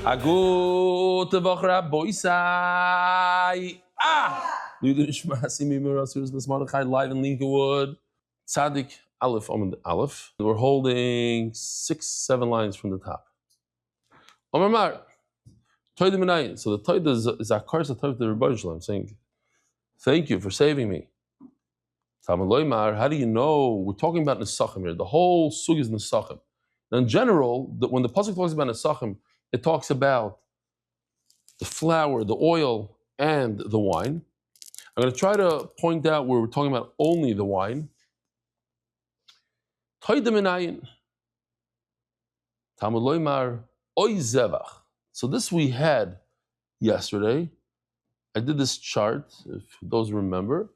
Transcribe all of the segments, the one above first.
Agut v'chra boisai. Live in Lincolnwood. Tzaddik Aleph Amud Aleph. We're holding 6-7 lines from the top. Omar Mar. Toida Minayin. So the Toida is a curse of the Rebbe Shalom, saying, thank you for saving me. Talmud Loimar, how do you know? We're talking about Nesachim here. The whole sug is Nesachim. Now in general, when the pasuk talks about Nesachim, it talks about the flour, the oil, and the wine. I'm going to try to point out where we're talking about only the wine. Toida Minayin. Talmud Loimar, Oy Zevach. So this we had yesterday. I did this chart, if those remember.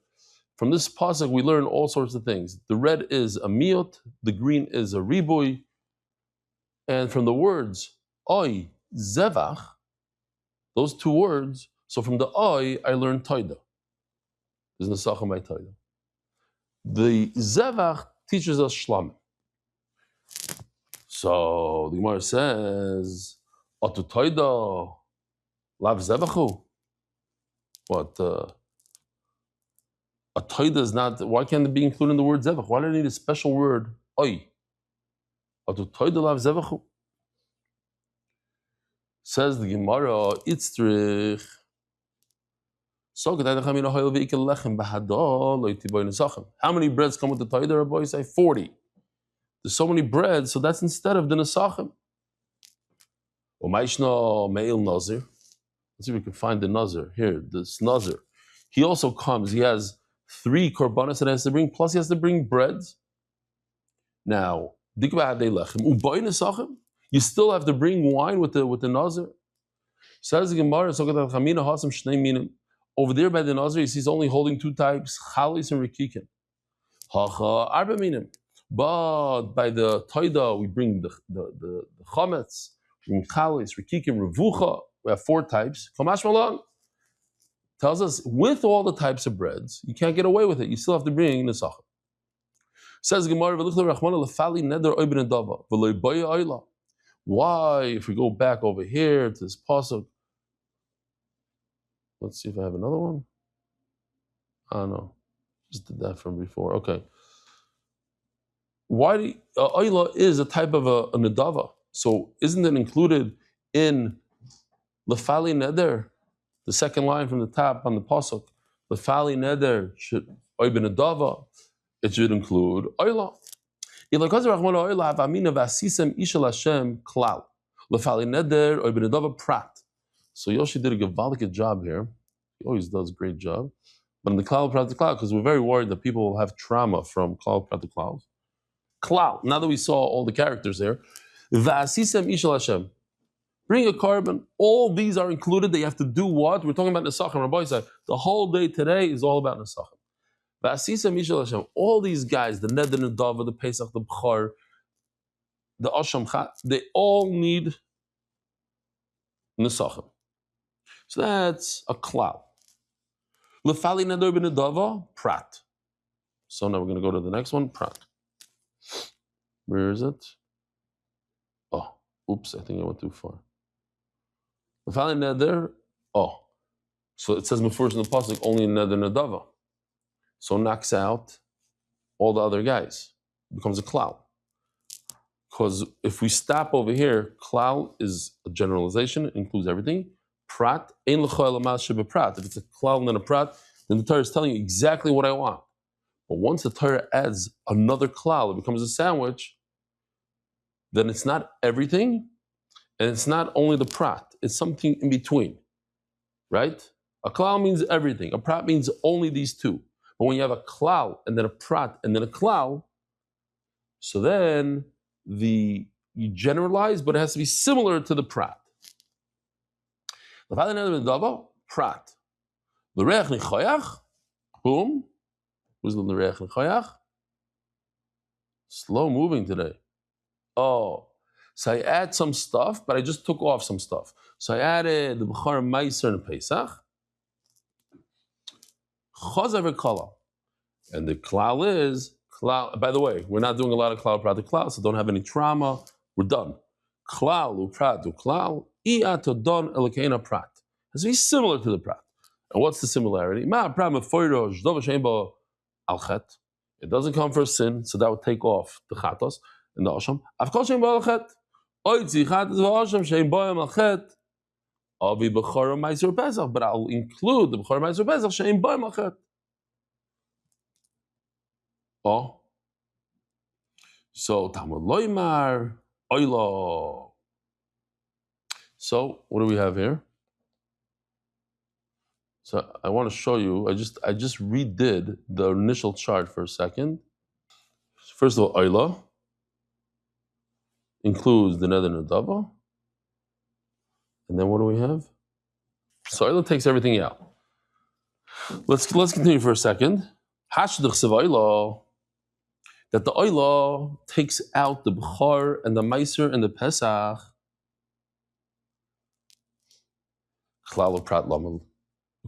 From this pasuk, we learn all sorts of things. The red is a miot, the green is a ribui, and from the words oy zevach, those two words. So from the oy, I learned toida. There's nesachim by toida. The zevach teaches us shlamim. So the Gemara says, "Atu toida lav zevachu." What? A toida is not. Why can't it be included in the word zevach? Why do I need a special word oy? Atu toida lav zevachu. Says the Gemara, itzrich. How many breads come with the toida? Rabbi say 40. There's so many breads, so that's instead of the nesachim. Umayshna meil nazir. Let's see if we can find the nazir here. This nazir, he also comes. He has 3 korbanos that he has to bring. Plus, he has to bring breads. Now, you still have to bring wine with the nazir. Says the Gemara, over there by the nazir, he sees only holding 2 types, chalis and rikikin. But by the toida, we bring the chametz, we bring chalis, rikikin, revucha. We have 4 types. Kamash Malon tells us with all the types of breads, you can't get away with it. You still have to bring nesachim. Says Gemara, why, if we go back over here to this pasuk, let's see if I have another one. Oh no, just did that from before. Okay. Why do oila is a type of a nedava? So isn't it included in lefali neder? The second line from the top on the pasuk, lefali neder should oy ben nedava. It should include oila. Eli Chazarah avamina v'asisem ishal Hashem klal lefali neder oy ben nedava prat. So Yoshi did a gavaldic job here. He always does a great job. But in the klal prat to klal, because we're very worried that people will have trauma from klal prat to klal. Klal. Now that we saw all the characters there, v'asisem ishal Hashem. Bring a carbon. All these are included. They have to do what? We're talking about nesachim. Rabbi said the whole day today is all about nesachim. V'asisem ishal Hashem. All these guys, the neder nedava, the pesach, the bchar, the asham, they all need nesachim. So that's a klal. Lefali neder b'nedava, prat. So now we're going to go to the next one, prat. Where is it? Oh, oops, I think I went too far. Lefali neder, oh. So it says first in the pasuk only neder nedava. So knocks out all the other guys. It becomes a klal. Because if we stop over here, klal is a generalization, it includes everything. Prat, ein l'choel amal shebeprat. If it's a klal and then a prat, then the Torah is telling you exactly what I want. But once the Torah adds another klal, it becomes a sandwich, then it's not everything, and it's not only the prat, it's something in between, right? A klal means everything. A prat means only these 2. But when you have a klal, and then a prat, and then a klal, so then you generalize, but it has to be similar to the prat. Prat. Boom. Who's the l'reach nechoyach? Slow moving today. Oh, so I add some stuff, but I just took off some stuff. So I added the b'char meiser and pesach. Chazarah v'kala. And the klal is, by the way, we're not doing a lot of klal prat klal, so don't have any trauma. We're done. klal uprat uklal iatodon elkeina prat. It's very similar to the prat. And what's the similarity? Ma prat mefoirosh dova sheimbo alchet. It doesn't come for sin, so that would take off the chatos and the asham. Avkol sheimbo alchet. Oitzi chatos v'asham sheimbo alchet. Avi b'chora ma'aser pesach, but I'll include the b'chora ma'aser pesach sheimbo alchet. Oh. So Talmud Loimar Oilo. So what do we have here? So I want to show you. I just redid the initial chart for a second. First of all, Oilo includes the Neder Nadava. And then what do we have? So Oilo takes everything out. Let's continue for a second. Hashdich Sev Oilo. That the Oilo takes out the B'char and the Meiser and the Pesach. Klal Prat Lamal.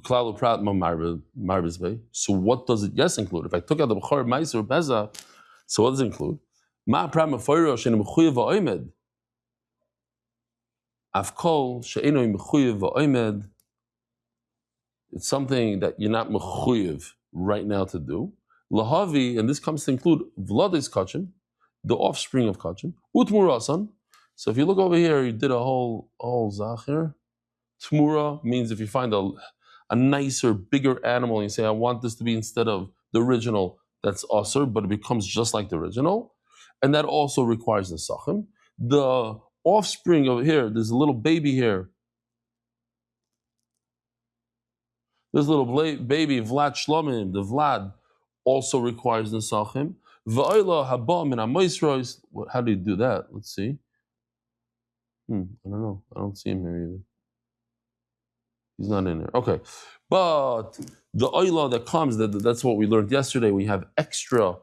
Klal Prat Marbizbei. So what does it yes include? If I took out the B'char, Meiser, Pesach, so what does it include? Ma Prat Mefoiro She'enu Mechuyev V'oimed. Avkol She'enu Mechuyev V'oimed. It's something that you're not Mechuyev right now to do. Lahavi, and this comes to include Vladis Kachim, the offspring of Kachim, Utmurasan. So if you look over here, you did a whole zach here. Tmura means if you find a nicer, bigger animal, and you say, I want this to be instead of the original, that's asur, but it becomes just like the original. And that also requires the sachim. The offspring over here, there's a little baby here. This little baby, Vlad Shlomim, the Vlad, also requires nesachim. Va'oila haba min hamoisros. How do you do that? Let's see. I don't know. I don't see him here either. He's not in there. Okay, but the oila that comes, that's what we learned yesterday. We have extra.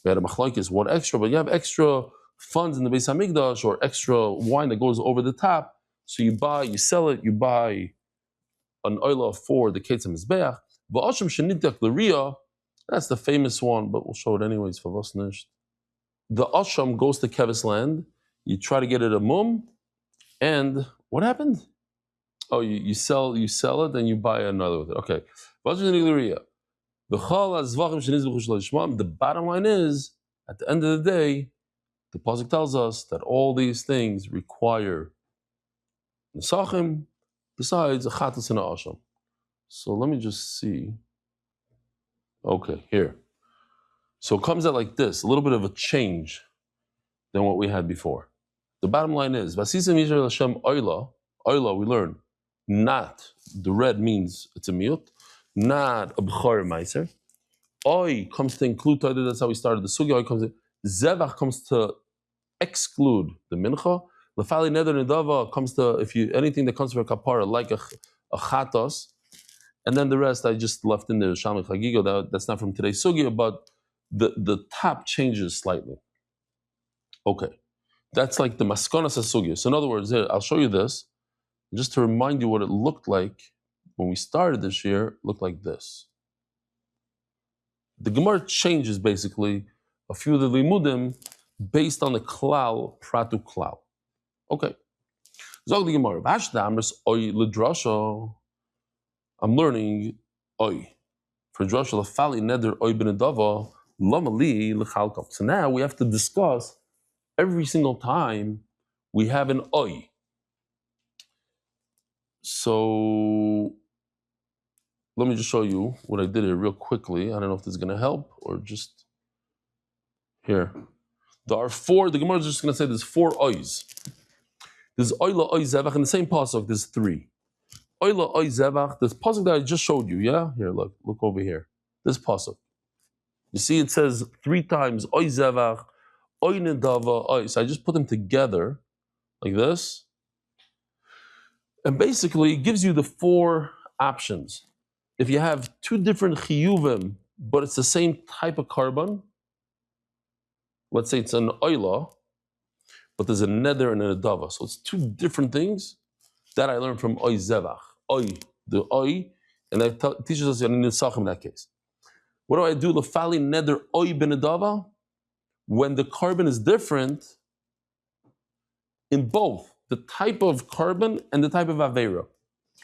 We had a machlokes, what extra? But you have extra funds in the Beis Hamikdash or extra wine that goes over the top. So you sell it. You buy an oila for the Ketzim Mizbeach. Va'asham shenidak l'riyah. That's the famous one, but we'll show it anyways for Vosnish. The asham goes to Kevis land. You try to get it a mum, and what happened? Oh, you sell it, and you buy another with it. Okay. The bottom line is, at the end of the day, the pasuk tells us that all these things require nesachim besides a chatas and a asham. So let me just see. Okay, here. So it comes out like this, a little bit of a change than what we had before. The bottom line is, Vasisim Yisrael Hashem Oila, we learn, not, the red means it's a miut, not a b'chor meiser. Oi comes to include, that's how we started the sugya. Oi comes to, Zevach comes to exclude the mincha. Lefali neder nedava comes to, anything that comes from a kapara, like a chatos. And then the rest I just left in there, Shalmi Chagigo, that's not from today's sugya, but the top changes slightly. Okay, that's like the maskonas sugya. So in other words, here, I'll show you this, just to remind you what it looked like when we started this year. It looked like this. The Gemara changes basically a few of the limudim based on the klal, pratu klal. Okay. Zog the Gemara, Vashdamris oy lidrasha. I'm learning oy. For drasha lefali neder oy benedava lamali lechalkam. So now we have to discuss every single time we have an oy. So let me just show you what I did here real quickly. I don't know if this is going to help or just here. There are four, the Gemara is just going to say there's four oys. There's oyla oy zevach, in the same pasuk there's three. Oyla oy zevach, this pasuk that I just showed you, yeah? Here, look over here. This pasuk. You see it says three times oy zevach, oy nedava, oy. So I just put them together like this. And basically it gives you the four options. If you have two different chiyuvim, but it's the same type of carbon, let's say it's an oyla, but there's a neder and a dava. So it's two different things that I learned from oy zevach. Oy, the oy, and that teaches us in nisach in that case. What do I do? Lefali neder oy ben dava. When the carbon is different, in both the type of carbon and the type of avera,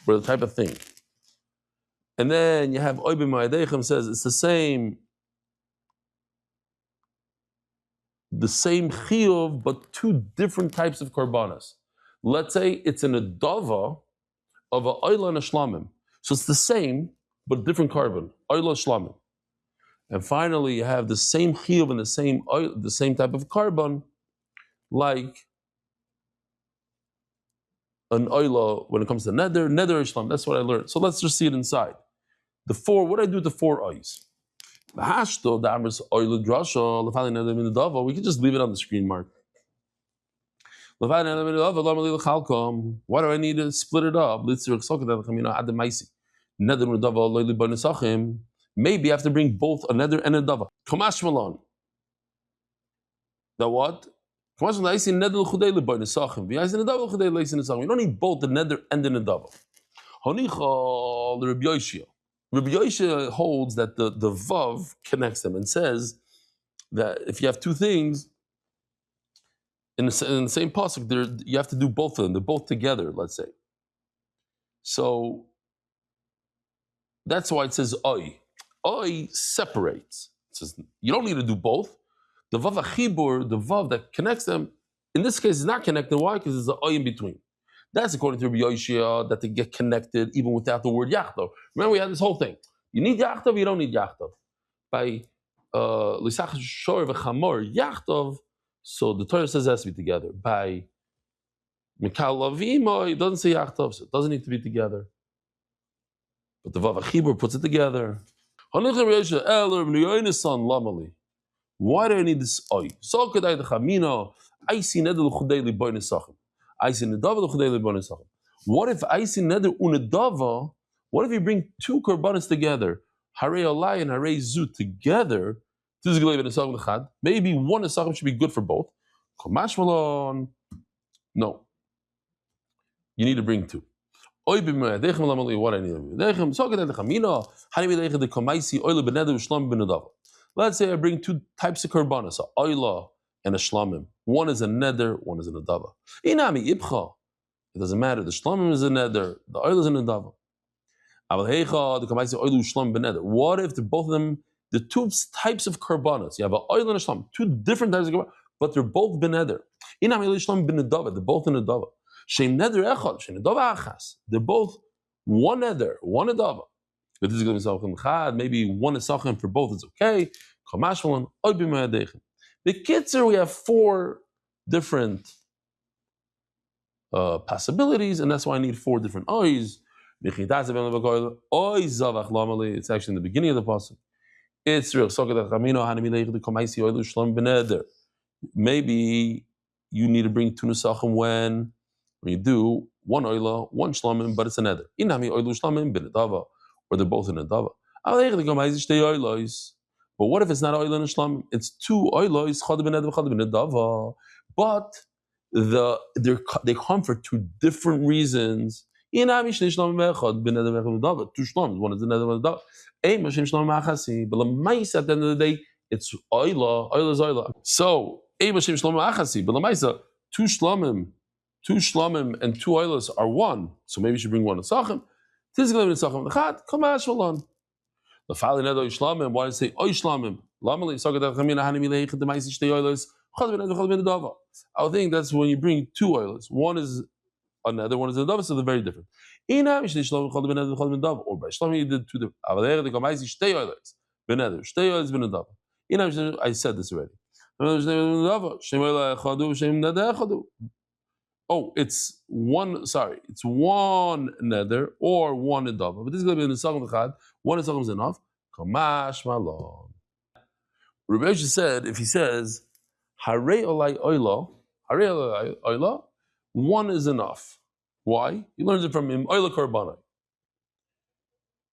or the type of thing. And then you have Oibim Ma'adechem says it's the same chiyuv, but two different types of karbanas. Let's say it's an adava of a oila and a shlamim. So it's the same, but different carbon, oila shlamim. And finally, you have the same chiyuv and the same type of carbon, like an oila when it comes to neder shlam. That's what I learned. So let's just see it inside. What do I do with the four eyes? We can just leave it on the screen, Mark. Why do I need to split it up? Maybe I have to bring both a neder and a dava. Kamash malon. The what? We don't need both the neder and the dava. Rabbi Yoshia holds that the vav connects them and says that if you have two things in the same pasuk, you have to do both of them. They're both together, let's say. So that's why it says oy. Oy separates. It says you don't need to do both. The vav achibur, the vav that connects them, in this case is not connected. Why? Because there's an oy in between. That's according to Rabbi Yoshia, that they get connected even without the word yachtov. Remember, we had this whole thing. You need yachtov, you don't need yachtov. By lisach shor v'chamor yachtov, so the Torah says it has to be together. By mikal lavimo, it doesn't say yachtov, so it doesn't need to be together. But the vav achibur puts it together. Why do I need this oy? So kedai the chamino, I see nedel chudei liboy nesachim. What if I see neder unedava? What if you bring two korbanos together, harei olai and harei zu together? Maybe one nesachim should be good for both. No, you need to bring two. What I need? Let's say I bring two types of korbanos, a oila and a shlamim. One is a neder, one is an adava. Inami ibcha. It doesn't matter. The shlamim is a neder, the oil is an adava. What if both of them, the two types of karbanos, you have an oil and a shlam, two different types of karbanos, but they're both beneder. Inami shlam benedava, they're both an adava. Shem neder echad, shem adava achas. They're both one neder, one adava. But this is going to be maybe one esachem for both is okay. Kamashmalan oibim ma'adechem. The Kitzer, we have four different possibilities, and that's why I need four different oyes. It's actually in the beginning of the pasuk. It's real. Maybe you need to bring two nesachim when you do one oila, one shlamim, but it's a neder. Or they're both in a dava. But what if it's not oil and shlam? It's two oilos, chad ben edv, chad ben dava. But they come for two different reasons. Two shlams, one is the neder, one is the dava. But l'maisa, at the end of the day, it's oila is oila. So, but l'maisa, two shlamim and two oilos are one. So maybe you should bring one nesachim. Tizglim nesachim l'chad, kamash v'lon. The following neder ishlamim. Why does it say oishlamim? Lamali sagad chamina hanimi leichad demaisi shtei oilos. Chad ben edv, chad ben dava. I would think that's when you bring two oilos. One is another, one is a dava, so they're very different. Ina mishnei shlamim chad ben edv, chad ben dava. Or by shlamim you did two different. Avalei the kamaisi shtei oilos ben edv, shtei oilos ben dava. Ina mishnei, I said this already. Oh, it's one. Sorry, it's one neder or one edava. But this is going to be in the second chad. One nesachim is enough. Kamash malon. Rabbi Yoshia said, if he says harei olai oila, one is enough. Why? He learns it from him oila korbanai,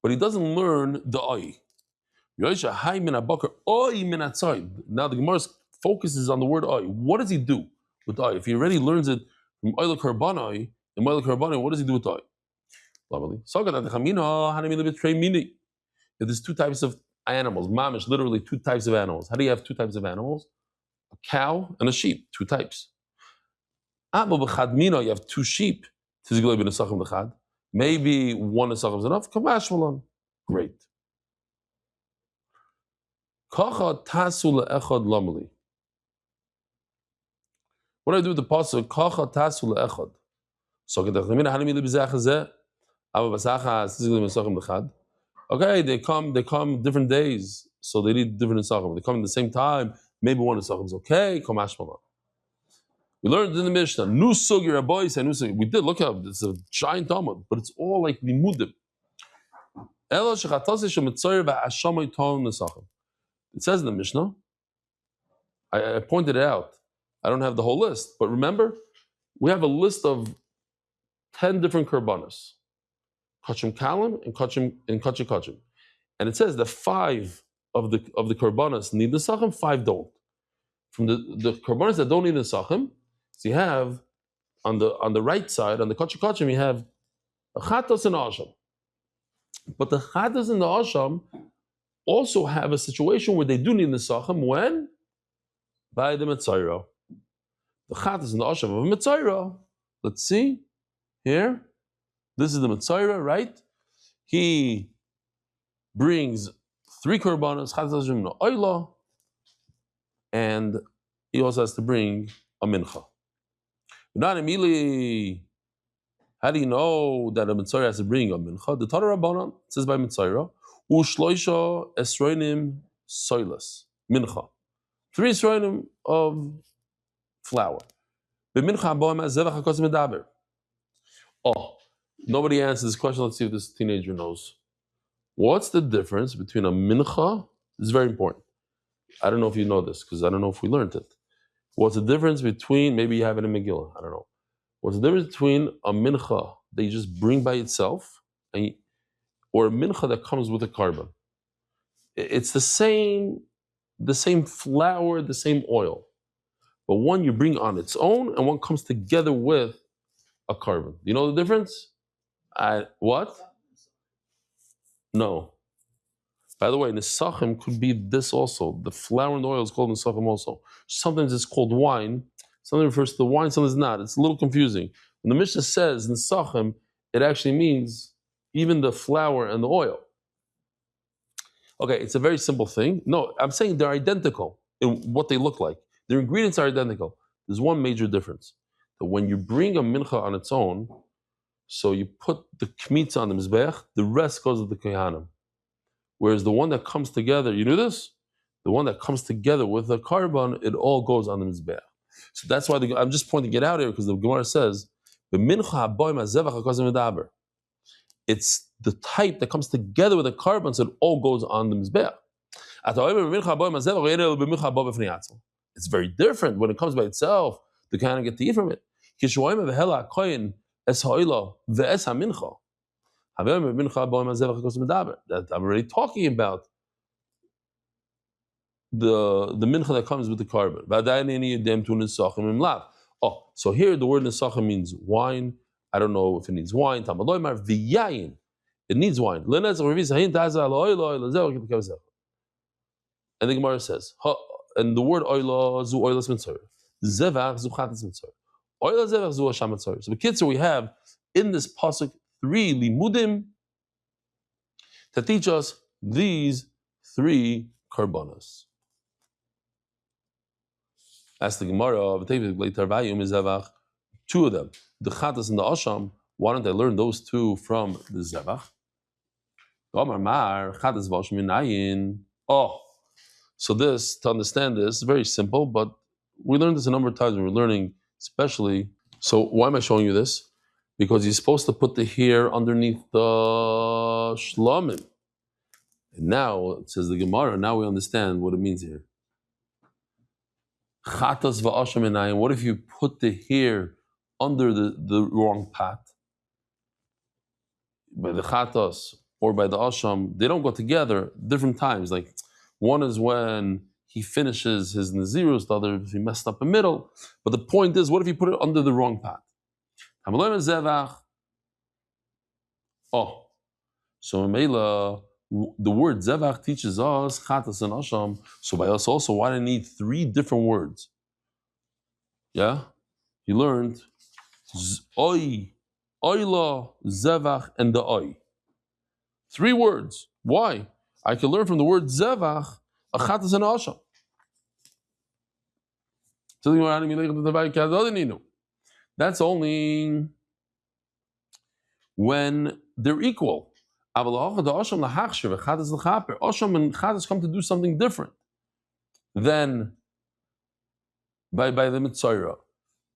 but he doesn't learn the oy. Yoshia hay min abakar oy min atzai. Now the Gemara focuses on the word oy. What does he do with oy? If he already learns it from oila korbanai, what does he do with oy? If there's two types of animals, mamish, literally two types of animals. How do you have two types of animals? A cow and a sheep, two types. You have two sheep. Maybe one nesachim is enough. Kamash malon. Great. Kacha tasu le'echad lamali. What do I do with the pasuk? Kacha tasu le'echad. So okay, they come different days, so they need different nesachim. They come at the same time. Maybe one nesachim is okay. Kamash malon. We learned in the Mishnah, new sugi rabbi say new sugi. We did look up. It's a giant Talmud, but it's all like limudim. It says in the Mishnah. I pointed it out. I don't have the whole list, but remember, we have a list of 10 different korbanos, kachim kalim and kachim, and it says that 5 of the korbanos need nesachim, 5 don't. From the korbanos that don't need nesachim, so you have on the right side, on the kachim, you have a chatos and a asham. But the chatos and the asham also have a situation where they do need nesachim when? By the Metzayra. The chatos and the asham of a Metzayra. Let's see here. This is the Metzayra, right? He brings 3 korbanos, chatos asham no oila, and he also has to bring a mincha. Not immediately. How do you know that a Metzayra has to bring a mincha? The Torah Rabbanan says by Metzayra, u'shloisha esroinim soilas mincha, 3 esroinim of flour. Oh, nobody answers this question. Let's see if this teenager knows. What's the difference between a mincha? This is very important. I don't know if you know this because I don't know if we learned it. What's the difference between, maybe you have it in Megillah, I don't know. What's the difference between a mincha that you just bring by itself or a mincha that comes with a carbon? It's the same flour, the same oil. But one you bring on its own and one comes together with a carbon. Do you know the difference? What? No. By the way, nesachim could be this also. The flour and the oil is called nesachim also. Sometimes it's called wine. Something refers to the wine, sometimes not. It's a little confusing. When the Mishnah says nesachim, it actually means even the flour and the oil. Okay, it's a very simple thing. No, I'm saying they're identical in what they look like. Their ingredients are identical. There's one major difference. That when you bring a mincha on its own, so you put the kmitz on the mizbeach, the rest goes to the kohanim. Whereas the one that comes together, you knew this? The one that comes together with the carbon, it all goes on the mizbeach. So that's why I'm just pointing it out here because the Gemara says, it's the type that comes together with the carbon, so it all goes on the mizbeach. It's very different when it comes by itself. The kind of get to eat from it. That I'm already talking about the mincha that comes with the carbon. Oh, so here the word nesachim means wine. I don't know if it needs wine. It needs wine. And the Gemara says, and the word oila zu oilas mitzvah, zevach zu chatas mitzvah, oila zevach zu hasham mitzvah. So the kids we have in this pasuk 3 limudim to teach us these 3 karbanos. Ask the Gemara, 2 of them, the chatas and the asham. Why don't I learn those 2 from the zevach? Oh. So this, to understand this, is very simple, but we learned this a number of times when we're learning, especially. So why am I showing you this? Because you're supposed to put the hair underneath the shlamim. And now, it says the Gemara, now we understand what it means here. Chatas va'asham enayim, what if you put the hair under the wrong pot? By the chatas or by the asham, they don't go together different times. Like, one is when he finishes his nazirus, the other if he messed up in the middle. But the point is, what if you put it under the wrong pot? Oh, so Mela, the word zevach teaches us chatas and asham. So by us also, why do I need 3 different words? Yeah, He learned Oi, Oila, Zevach, and the Oi. 3 words. Why? I can learn from the word Zevach, a Chatas and Asham. That's only when they're equal. Asham and Chatas come to do something different than by the Mitzayra.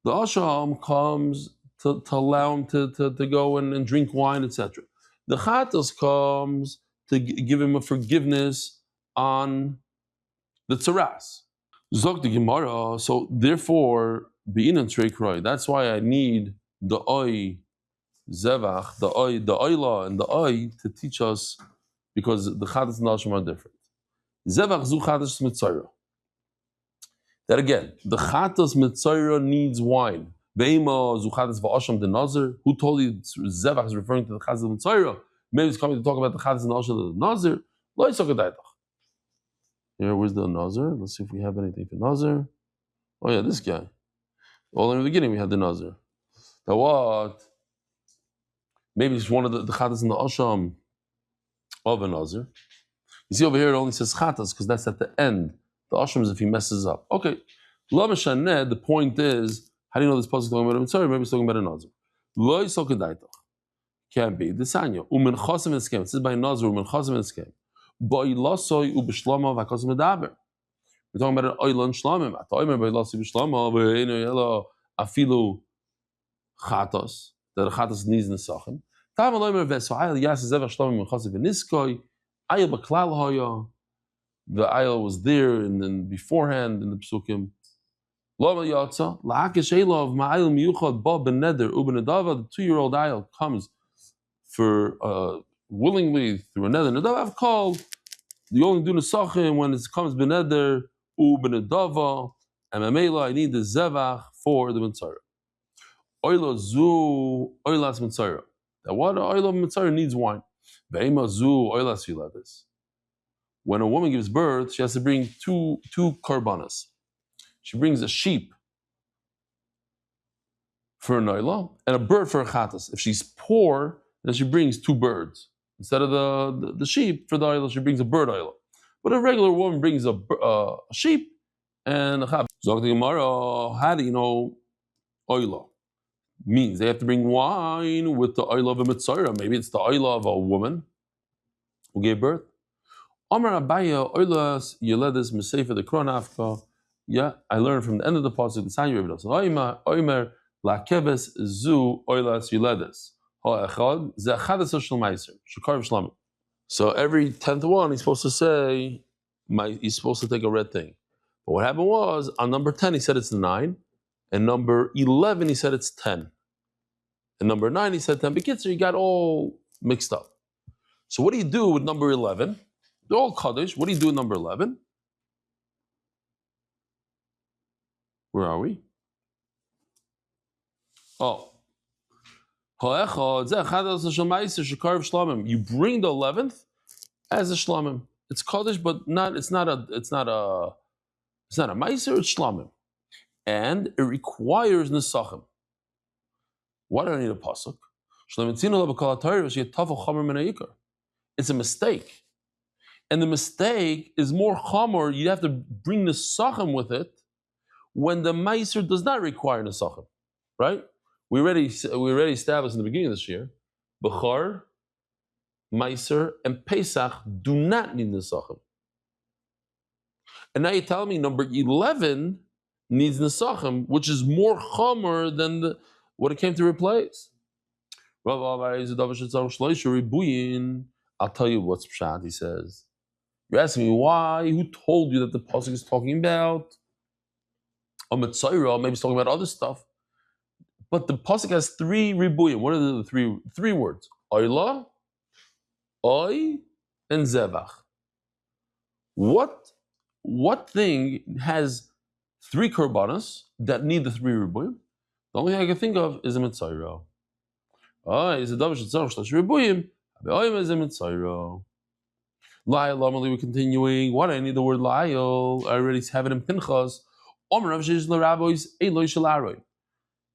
The Asham comes to allow him to go and drink wine, etc. The Chatas comes to give him a forgiveness on the Tzaras. Zog the Gemara, so therefore, bein and Treikroy, that's why I need the Oi Zevach, the Oila, and the Oi to teach us, because the Chatas and the Asham are different. Zevach zu Chatas Mitzayra. That again, the Chatas Mitzayra needs wine. Beima zu Chatas v'Asham the Nazir. Who told you Zevach is referring to the Chatas Mitzayra? Maybe it's coming to talk about the Chatas and the Asham the Nazir. Lo yisokadaitach. Here, where's the Nazir? Let's see if we have anything for Nazir. Oh yeah, this guy. All in the beginning we had the Nazir. Now what? Maybe it's one of the Chatas and the Asham of a Nazir. You see over here it only says Chatas because that's at the end. The Asham is if he messes up. Okay. Lo Meshaneh, the point is, how do you know this pasuk is talking about a Mitzvah? Maybe it's talking about a Nazir. Lo yisokadaitach. Can't be. The Sanya. Umen chasim eskem. It says by Nazir, umen chasim eskem. Ba'ilasoi ubishlama v'akasim medaber. We're talking about an oilan shlamim. Atoimer ba'ilasoi ubishlama v'einu yela afilu chatos. That the chatos needs nesachim. Tam aloimer v'eso'ayel yas zevach shlamim v'chasim v'niskoi. Ayel b'klal hoya. The ayel was there and then beforehand in the psukim. Lama yatsa la'akish elov ma'ayel miyuchad ba beneder ubenedava. The 2-year-old ayel comes for willingly through a nether. Nadav called. You only do nesachim when it comes beneder ubenedava. And mamela, I need the zevach for the mitzvah. Oila zu oilas mitzvah. That what oila mitzvah needs wine. Be'ema zu oilas yiladis. When a woman gives birth, she has to bring two karbanas. She brings a sheep for an oila and a bird for a chatas. If she's poor, then she brings 2 birds. Instead of the sheep for the oila, she brings a bird oila. But a regular woman brings a sheep and a chatas. Zog the Gemara, how do you know oila? Means they have to bring wine with the oila of a mitzvah. Maybe it's the oila of a woman who gave birth. Amar Abaya oilas yeledes mesefer the kronafka. Yeah, I learned from the end of the pasuk the sign you read. Oimer lakeves zu oilas yeledes. Ha'echad ze chadas shel meiser shekar v'shlamim. So every 10th one he's supposed to say, he's supposed to take a red thing. But what happened was on number 10 he said it's 9, and number 11 he said it's 10, and number 9 he said 10. But kids, you got all mixed up. So what do you do with number 11? They're all Kaddish. What do you do with number 11? Where are we? Oh. You bring the 11th as a shlamim. It's Kaddish, but it's not a meiser, it's shlamim. And it requires nesachim. Why do I need a pasuk? It's a mistake. And the mistake is more chamor. You have to bring nesachim with it when the meiser does not require nesachim, right? We already established in the beginning of this year, Bechar, Meiser, and Pesach do not need nesachim. And now you tell me number 11 needs nesachim, which is more chomer than what it came to replace. I'll tell you what's pshat, he says. You're asking me why? Who told you that the pasuk is talking about a mitzayra? Maybe it's talking about other stuff. But the pasuk has 3 ribuyim. What are the three words? Oila, Oi, and Zevach. What thing has 3 korbanos that need the 3 ribuyim? The only thing I can think of is a mitzayra. Is a davar shetzarach shlosh ribuyim. Be'oyim is a mitzayra. La'ayel amali, we're continuing. Why do I need the word la'ayel? I already have it in Pinchas. Omer Rav Sheish l'Rabois Eloi shel Aroi.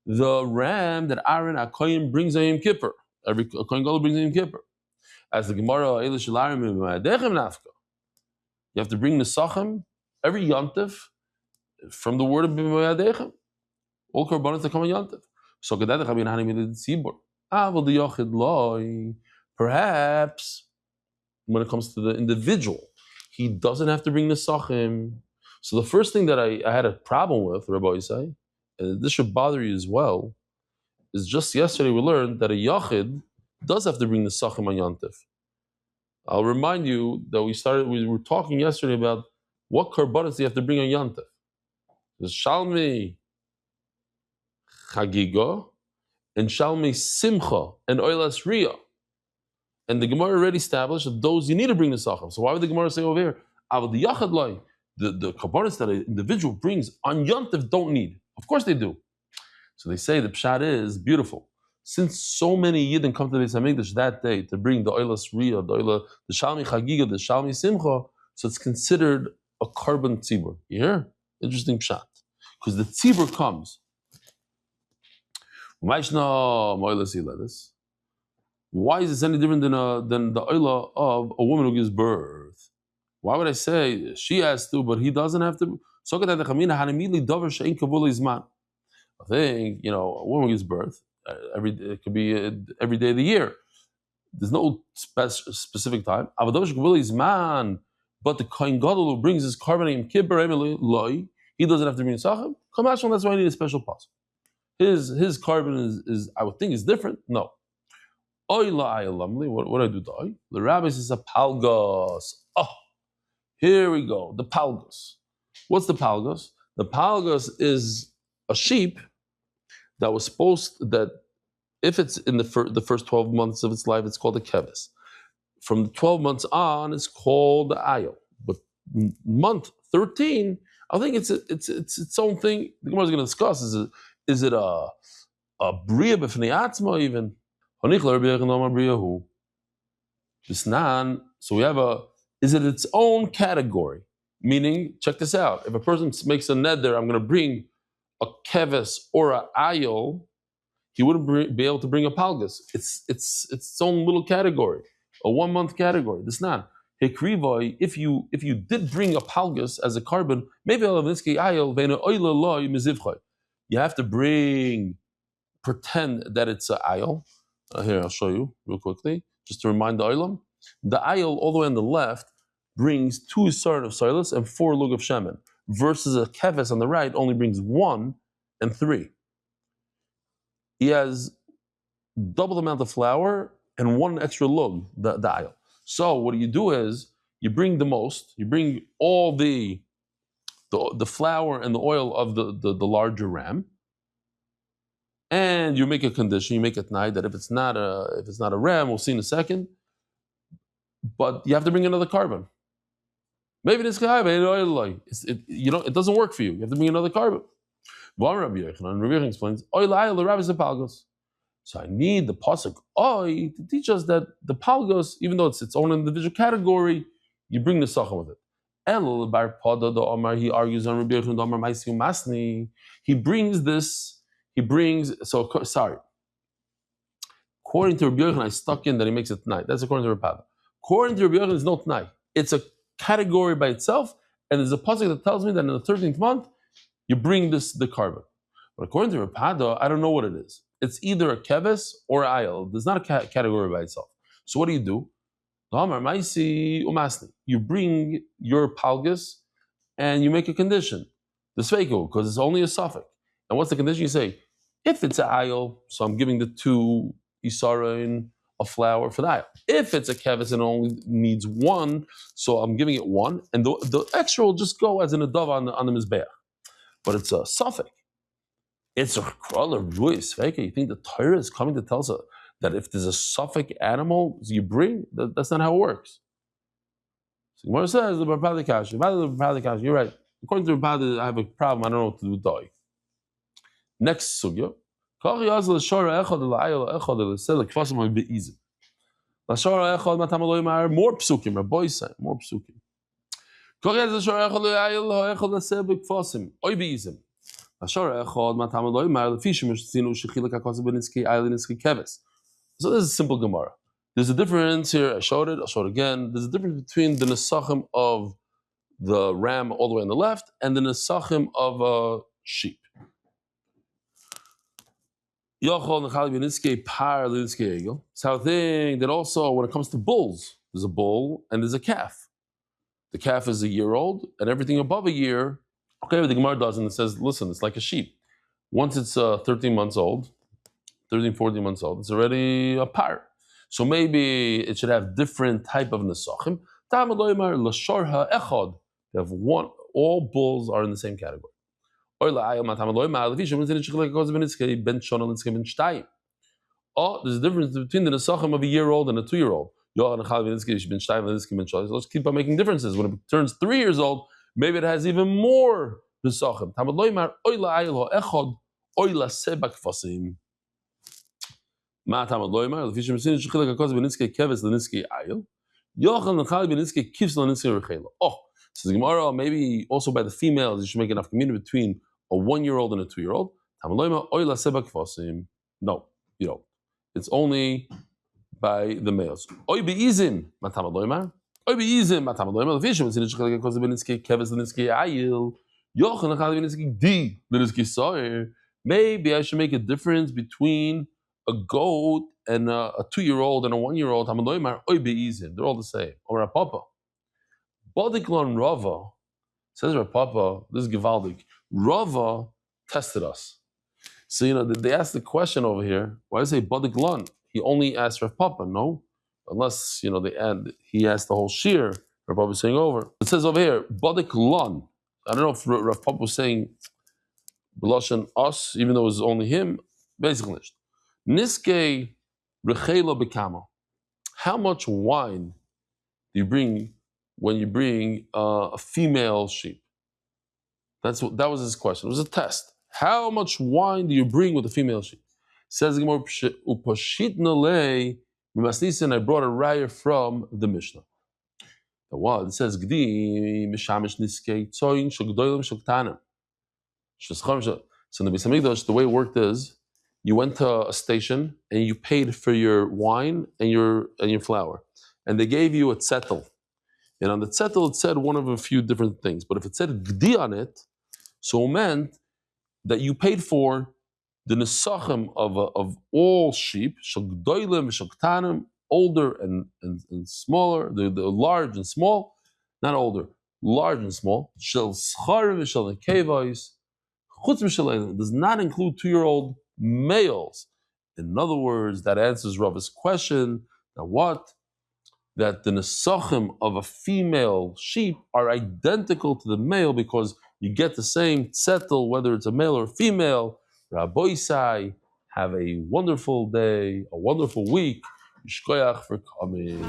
the ram that Aaron HaKohen brings on Yom Kippur. Every Kohen Gadol brings on Yom Kippur. As the Gemara, you have to bring the Sachem every Yontif from the word of B'mayadechem. All korbanos that come on Yontif. So perhaps when it comes to the individual, he doesn't have to bring the Sachem. So the first thing that I had a problem with, Rabbi Yisai, and this should bother you as well, is just yesterday we learned that a Yachid does have to bring the Sachem on Yontif. I'll remind you that we were talking yesterday about what korbanos do you have to bring on Yontif. There's Shalmi Chagiga and Shalmi Simcha and Oilas Riyah. And the Gemara already established that those you need to bring the Sachem. So why would the Gemara say over here, the Yachad Lai, the korbanos that an individual brings on Yontif don't need? Of course they do. So they say the Pshat is beautiful. Since so many Yidden come to the Beis HaMikdash that day to bring the Oilas Riyah, the Shalmi Chagiga, the Shalmi Simcha, so it's considered a carbon tzibur. You hear? Interesting Pshat. Because the tzibur comes. Why is this any different than the oila of a woman who gives birth? Why would I say she has to, but he doesn't have to? I think, a woman gives birth. It could be every day of the year. There's no specific time. But the Kohen Gadol who brings his carbon in Kippur, he doesn't have to bring Sachem. That's why I need a special pass. His carbon is I would think is different. No. What do I do to oil? The rabbi says a palgos. Oh, here we go. The palgos. What's the palgos? The palgos is a sheep that was that if it's in the first 12 months of its life, it's called a keves. From the 12 months on, it's called the ayil. But month 13, I think it's its own thing. The Gemara is going to discuss: is it a bria b'fnei atzma even? So we have is it its own category? Meaning, check this out: if a person makes a neder, I'm going to bring a keves or a ayil, he wouldn't be able to bring a palgas. It's its own little category, a 1 month category. This not hekrivoy. If you did bring a palgas as a carbon, maybe ayil you have to pretend that it's an ayil. Here, I'll show you real quickly, just to remind the oilam. The ayil all the way on the left brings 2 isar of silas and 4 lug of shemen, versus a keves on the right only brings 1 and 3. He has double the amount of flour and 1 extra lug, the ayil. So what you do is you bring the most, you bring all the flour and the oil of the larger ram, and you make a condition, you make it night that if it's not a ram, we'll see in a second, but you have to bring another carbon. Maybe this guy, it doesn't work for you. You have to bring another carbon. Rabbi Yechon explains, so I need the pasuk to teach us that the palgos, even though it's its own individual category, you bring the sachem with it. He argues on Rabbi Yechon. Sorry. According to Rabbi Yechon, I stuck in that he makes it tonight. That's according to Rabbi Pada. According to Rabbi Yechon, it's not tonight. It's a category by itself, and there's a pasuk that tells me that in the 13th month, you bring the carbon. But according to Rabbi Pada, I don't know what it is. It's either a keves or ayil. There's not a category by itself. So what do? You bring your palgas and you make a condition, the sveiko, because it's only a suffix. And what's the condition? You say, if it's an ayil, so I'm giving the 2 isarin of flour for the ayil. If it's a keves and only needs 1, so I'm giving it 1, and the extra will just go as an adav on the mizbeach. But it's a suffix. It's a crawler ruis. You think the Torah is coming to tell us that if there's a suffix animal you bring, that's not how it works. So Gemara says the Barpadikash. You're right. According to Barpad, I have a problem. I don't know what to do with dog. Next sugya. More psukim. Rabbi say more psukim. So this is simple Gemara. There's a difference here. I showed it. I'll show it again. There's a difference between the nesachim of the ram all the way on the left and the nesachim of a sheep. So I think that also when it comes to bulls, there's a bull and there's a calf. The calf is a year old, and everything above a year, okay, but the Gemara does, and it says, listen, it's like a sheep. Once it's 13 months old, 13, 14 months old, it's already a par. So maybe it should have different type of nesachim. They have one, all bulls are in the same category. Oh, there's a difference between the nesachim of a year old and a 2-year-old. So let's keep on making differences. When it turns 3 years old, maybe it has even more nesachim. Oh, says Gemara, maybe also by the females, you should make enough community between a 1-year-old and a 2-year-old. No, you don't. It's only by the males. Oy beizim matama loymar. Oy beizim matama loymar. The fish when since chilek because beniski keves beniski ayil. Yochen chal beniski di beniski soyer. Maybe I should make a difference between a goat and a 2-year-old and a 1-year-old. Matama loymar. Oy beizim. They're all the same. Or a papa. Bodiklon Rava says Rav Papa. This is Givaldik. Rava tested us. So they asked the question over here. Why does it say Bodiklon? He only asked Rav Papa, no? Unless, they add, he asked the whole shir, Rav Papa is saying over. It says over here, Badik Lon. I don't know if Rav Papa was saying B'lashon us, even though it was only him. Basically, Niske Rechela Bekama. How much wine do you bring when you bring a female sheep? That was his question. It was a test. How much wine do you bring with a female sheep? Says Gemara, Upashit Nalei, and I brought a raya from the Mishnah. The what? It says Gdi Mishamish Niskei Tzoyin Shogdoilim Shogtanim. So in the Beis Hamikdash, the way it worked is you went to a station and you paid for your wine and your flour. And they gave you a tzettel. And on the tzettel it said one of a few different things. But if it said Gdi on it, so it meant that you paid for the nesachim of all sheep, shogdoilim, shogtanim, older and smaller, the large and small, not older, large and small, shel scharim, shel nekevos, chutz mishalayim, does not include 2-year-old males. In other words, that answers Rava's question, that the nesachim of a female sheep are identical to the male because you get the same tzettel, whether it's a male or a female. Rabbi Isai, have a wonderful day, a wonderful week. Yishkoyach for coming.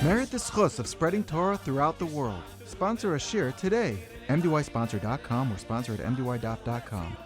Merit the schus of spreading Torah throughout the world. Sponsor a shir today. MDYsponsor.com or sponsor at MDY.com.